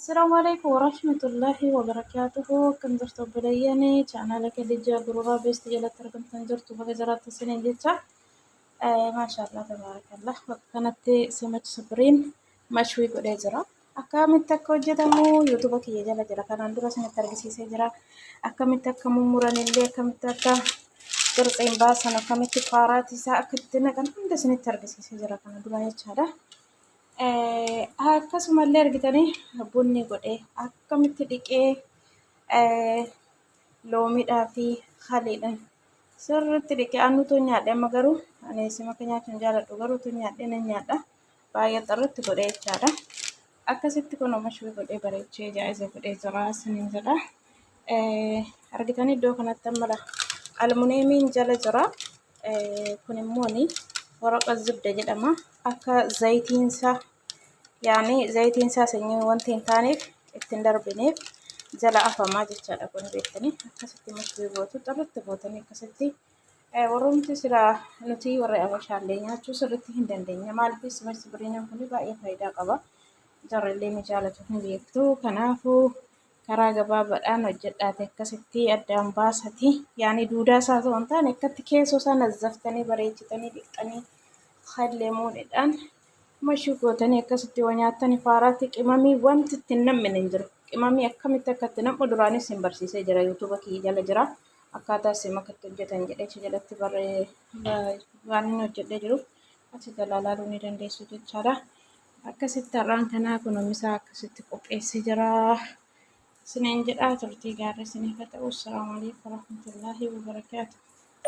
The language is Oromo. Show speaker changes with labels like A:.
A: السلام عليكم ورحمة الله وبركاته. كم درتو بلياني كان لك دجا غرورا بيستجلت تركم تنجرتو بغزرات سنين جتا. ما شاء الله تبارك الله. كانت سمت صبرين مشوي قديزرا أكامل تكو جدمو يوتيوب كي يجلا جرا كان عندنا سنة تربسي سجرا أكامل تكو ممرن اللي أكامل تكا درسين باسنا أكامل تقاراتي ساكتنا كان عندنا سنة تربسي سجرا كان عندنا يجلا. Akkasumallee argitanii bunni godhee akkamitti dhiqee loomiidhaa fi haliidhaan sirriitti dhiqee aannutu nyaadhe amma garuu ani simaka nyaachuun jaaladhu garuu tu nyaadhee nan nyaadha baay'ee xarratti godhee jechaadha. Akkasitti kun oomishuu godhee bareechee jaa'iza godhee jira isiniin jedha. Argitanii iddoo kanatti amma almuneemiin jala jira. Kun immoo waraqa zibda jedhama. Akka zayitiinsaa yaani zayitiinsaa sanyii wanti hin taaneef ittiin darbineef jala afamaa jechaadha kun beektanii akkasitti mashuu gootu xarratti gootanii akkasitti warroomti sila nuti warra abashaallee nyaachuu sirriitti hin dandeenya maaliif simarsi bireenyaan kun baay'ee faayidaa qaba jarrillee ni jaalatu hin beektu kanaafuu karaa gabaabaadhaan hojjedhaate akkasitti addaan baasati yaani duudaa isaa ta'uu hin taane akkatti keessoo isaa nazzaftanii bareechitanii dhiqxanii halleemuudhaan mashuu gootanii akkasitti yoo nyaattan faaraatti qimamii wanti ittiin nam'ine hin jiru. Qimamii akkamitti akka itti nam'u duraanis hin barsiisee jira yuutuuba kiyya jala jira. Akkaataa isin akka itti hojjetan jedhee jalatti waan inni hojjedhee jiru achi jalaa ilaaluu ni dandeessu jechaadha. Akkasitti har'aan kanaa kunuunsaa akkasitti qopheessee jira. Isiniin jedhaa turtii gaarii isiniif haa ta'u. Assalaamu alaikum warahmatullaahi wabarakaatuh.